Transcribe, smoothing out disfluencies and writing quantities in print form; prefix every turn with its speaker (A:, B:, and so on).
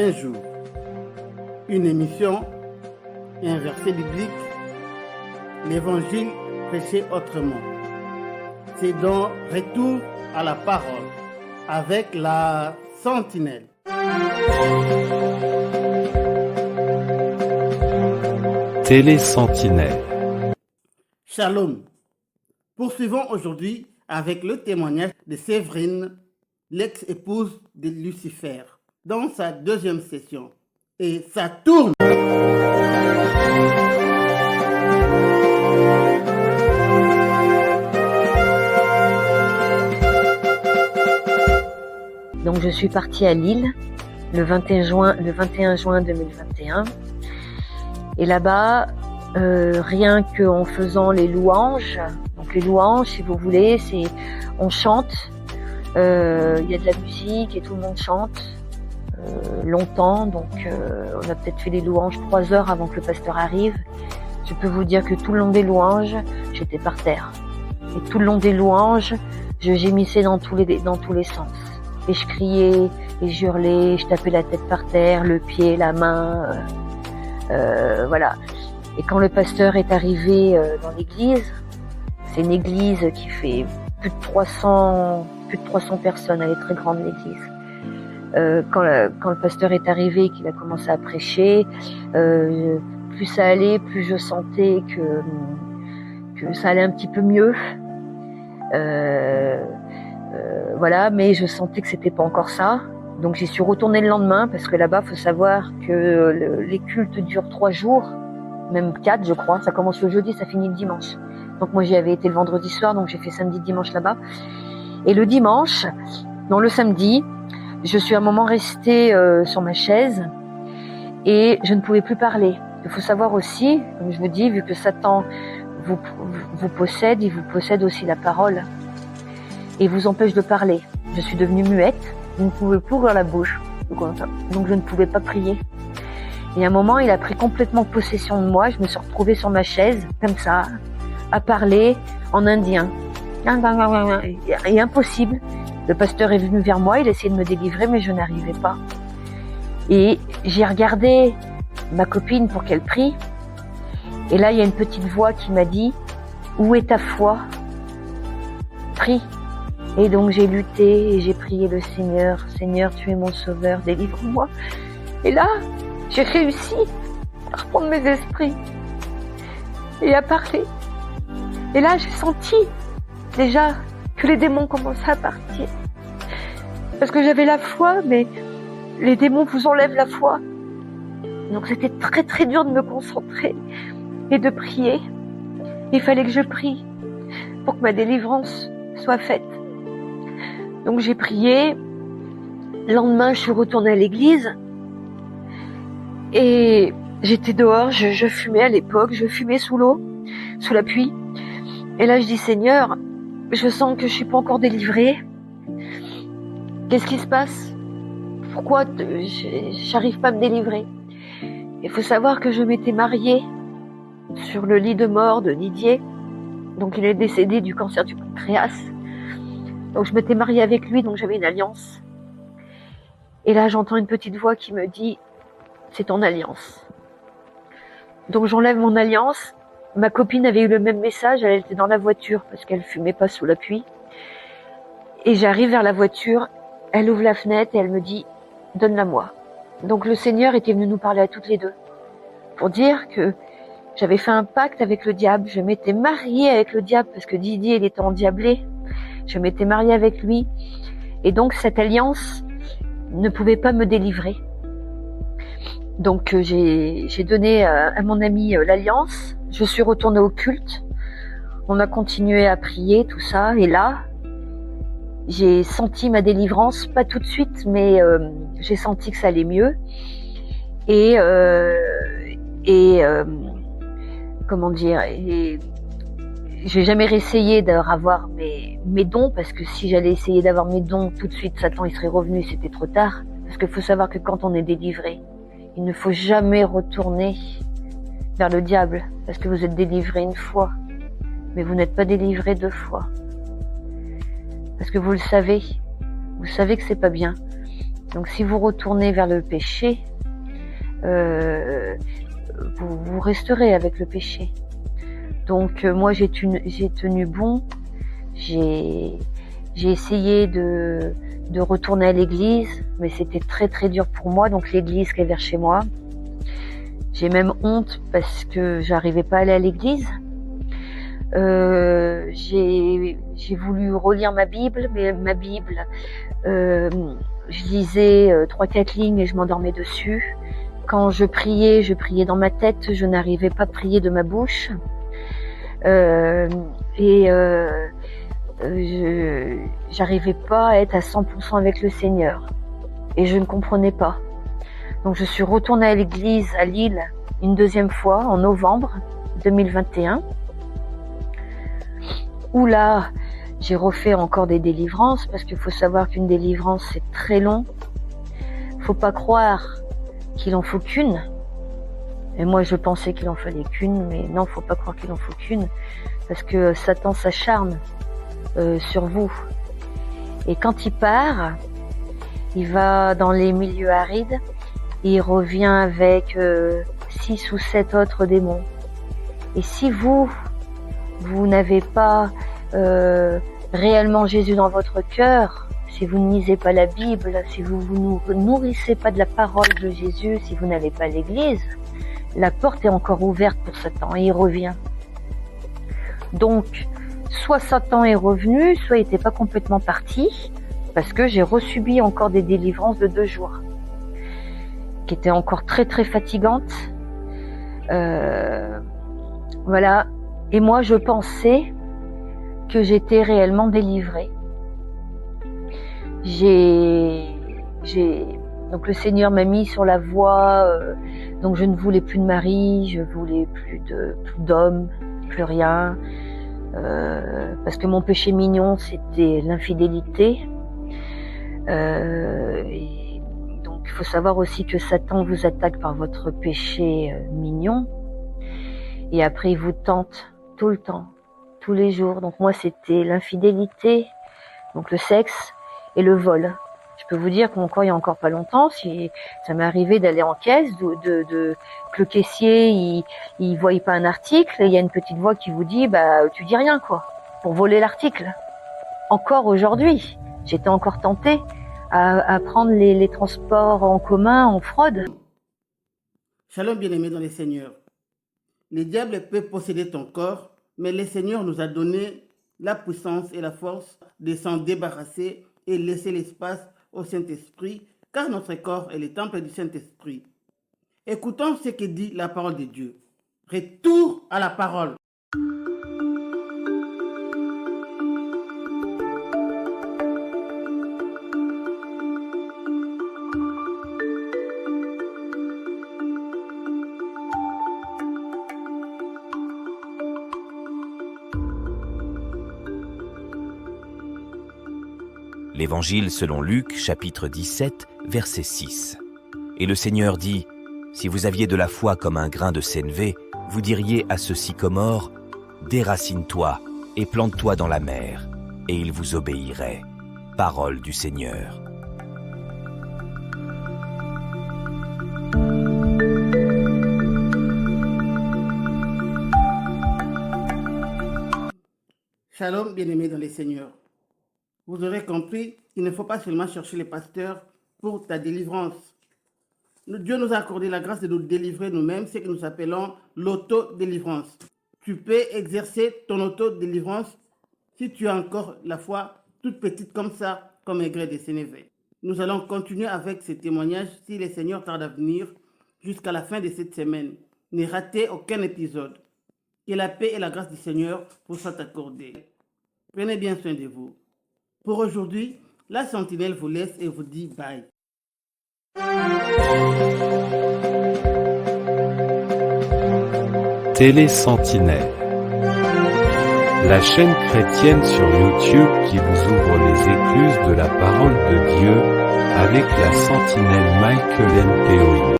A: Un jour, une émission et un verset biblique, l'évangile prêché autrement. C'est donc retour à la parole avec la sentinelle.
B: Télé-sentinelle.
A: Shalom. Poursuivons aujourd'hui avec le témoignage de Séverine, l'ex-épouse de Lucifer, dans sa deuxième session. Et ça tourne.
C: Donc je suis partie à Lille le 21 juin 2021. Et là-bas, rien qu'en faisant les louanges, donc les louanges, si vous voulez, c'est on chante, il y a de la musique et tout le monde chante longtemps, donc on a peut-être fait les louanges 3 heures avant que le pasteur arrive. Je peux vous dire que tout le long des louanges, j'étais par terre. Et tout le long des louanges, je gémissais dans tous les sens. Et je criais, et je hurlais, je tapais la tête par terre, le pied, la main, voilà. Et quand le pasteur est arrivé dans l'église, c'est une église qui fait plus de 300 personnes, elle est très grande l'église. Quand le pasteur est arrivé et qu'il a commencé à prêcher, plus ça allait, plus je sentais que ça allait un petit peu mieux. Voilà, mais je sentais que c'était pas encore ça. Donc j'y suis retournée le lendemain parce que là-bas, faut savoir que les cultes durent 3 jours, même 4, je crois. Ça commence le jeudi, ça finit le dimanche. Donc moi, j'y avais été le vendredi soir, donc j'ai fait samedi, dimanche là-bas. Et le dimanche, non, le samedi, je suis un moment restée sur ma chaise et je ne pouvais plus parler. Il faut savoir aussi, comme je vous dis, vu que Satan vous possède, il vous possède aussi la parole et vous empêche de parler. Je suis devenue muette, je ne pouvais plus ouvrir la bouche, donc je ne pouvais pas prier. Et à un moment, il a pris complètement possession de moi, je me suis retrouvée sur ma chaise, comme ça, à parler en indien. Et impossible. Le pasteur est venu vers moi, il essayait de me délivrer, mais je n'arrivais pas. Et j'ai regardé ma copine pour qu'elle prie. Et là, il y a une petite voix qui m'a dit « Où est ta foi ? Prie !» Et donc j'ai lutté et j'ai prié le Seigneur. « Seigneur, tu es mon sauveur, délivre-moi !» Et là, j'ai réussi à reprendre mes esprits et à parler. Et là, j'ai senti déjà que les démons commençaient à partir. Parce que j'avais la foi, mais les démons vous enlèvent la foi. Donc c'était très très dur de me concentrer et de prier. Il fallait que je prie pour que ma délivrance soit faite. Donc j'ai prié. Le lendemain, je suis retournée à l'église. Et j'étais dehors, je fumais à l'époque, je fumais sous l'eau, sous la pluie. Et là, je dis, Seigneur, je sens que je suis pas encore délivrée. Qu'est-ce qui se passe? Pourquoi j'arrive pas à me délivrer? Il faut savoir que je m'étais mariée sur le lit de mort de Didier. Donc, il est décédé du cancer du pancréas. Donc, je m'étais mariée avec lui, donc j'avais une alliance. Et là, j'entends une petite voix qui me dit, c'est ton alliance. Donc, j'enlève mon alliance. Ma copine avait eu le même message, elle était dans la voiture parce qu'elle fumait pas sous la pluie. Et j'arrive vers la voiture, elle ouvre la fenêtre et elle me dit « Donne-la-moi ». Donc le Seigneur était venu nous parler à toutes les deux pour dire que j'avais fait un pacte avec le diable, je m'étais mariée avec le diable parce que Didier il était endiablé, je m'étais mariée avec lui et donc cette alliance ne pouvait pas me délivrer. Donc j'ai donné à mon ami l'alliance. Je suis retournée au culte. On a continué à prier, tout ça. Et là, j'ai senti ma délivrance, pas tout de suite, mais j'ai senti que ça allait mieux. Et comment dire, et j'ai jamais réessayé d'avoir mes dons, parce que si j'allais essayer d'avoir mes dons tout de suite, Satan il serait revenu, c'était trop tard. Parce qu'il faut savoir que quand on est délivré, il ne faut jamais retourner vers le diable, parce que vous êtes délivré une fois, mais vous n'êtes pas délivré 2 fois. Parce que vous savez que c'est pas bien. Donc si vous retournez vers le péché, vous resterez avec le péché. Donc moi j'ai tenu bon, j'ai essayé de retourner à l'église, mais c'était très très dur pour moi, donc l'église qui est vers chez moi. J'ai même honte parce que j'arrivais pas à aller à l'église. J'ai voulu relire ma Bible, mais ma Bible, je lisais 3-4 lignes et je m'endormais dessus. Quand je priais dans ma tête, je n'arrivais pas à prier de ma bouche. J'arrivais pas à être à 100% avec le Seigneur. Et je ne comprenais pas. Donc je suis retournée à l'église à Lille une deuxième fois en novembre 2021. Où là, j'ai refait encore des délivrances parce qu'il faut savoir qu'une délivrance c'est très long. Faut pas croire qu'il en faut qu'une. Et moi je pensais qu'il en fallait qu'une, mais non, faut pas croire qu'il en faut qu'une parce que Satan s'acharne sur vous. Et quand il part, il va dans les milieux arides et il revient avec 6 ou 7 autres démons. Et si vous n'avez pas réellement Jésus dans votre cœur, si vous ne lisez pas la Bible, si vous ne nourrissez pas de la parole de Jésus, si vous n'allez pas à l'église, la porte est encore ouverte pour Satan et il revient. Donc, soit Satan est revenu, soit il n'était pas complètement parti, parce que j'ai resubi encore des délivrances de 2 jours, qui étaient encore très très fatigantes. Voilà. Et moi, je pensais que j'étais réellement délivrée. Donc le Seigneur m'a mis sur la voie, donc je ne voulais plus de mari, je voulais plus d'homme, plus rien, parce que mon péché mignon c'était l'infidélité. Et donc il faut savoir aussi que Satan vous attaque par votre péché mignon, et après il vous tente tout le temps, tous les jours. Donc moi c'était l'infidélité, donc le sexe et le vol. Je peux vous dire qu'encore il y a encore pas longtemps, si ça m'est arrivé d'aller en caisse, que le caissier il voyait pas un article, et il y a une petite voix qui vous dit tu dis rien quoi, pour voler l'article. Encore aujourd'hui, j'étais encore tentée à prendre les transports en commun en fraude.
A: Shalom bien-aimé dans les Seigneurs. Le diable peut posséder ton corps, mais le Seigneur nous a donné la puissance et la force de s'en débarrasser et laisser l'espace au Saint-Esprit, car notre corps est le temple du Saint-Esprit. Écoutons ce que dit la parole de Dieu. Retour à la parole.
B: L'Évangile selon Luc, chapitre 17, verset 6. Et le Seigneur dit, « Si vous aviez de la foi comme un grain de sénévé, vous diriez à ce sycomore, déracine-toi et plante-toi dans la mer, et il vous obéirait. » Parole du Seigneur.
A: Shalom, bien-aimés dans les Seigneurs. Vous aurez compris qu'il ne faut pas seulement chercher les pasteurs pour ta délivrance. Dieu nous a accordé la grâce de nous délivrer nous-mêmes, ce que nous appelons l'auto-délivrance. Tu peux exercer ton auto-délivrance si tu as encore la foi toute petite comme ça, comme un grain de sénévé. Nous allons continuer avec ces témoignages si le Seigneur tarde à venir jusqu'à la fin de cette semaine. Ne ratez aucun épisode. Que la paix et la grâce du Seigneur vous soient accordées. Prenez bien soin de vous. Pour aujourd'hui, la sentinelle vous laisse et vous dit bye.
D: Télé Sentinelle, la chaîne chrétienne sur YouTube qui vous ouvre les écluses de la parole de Dieu avec la sentinelle Michael N. Théoï.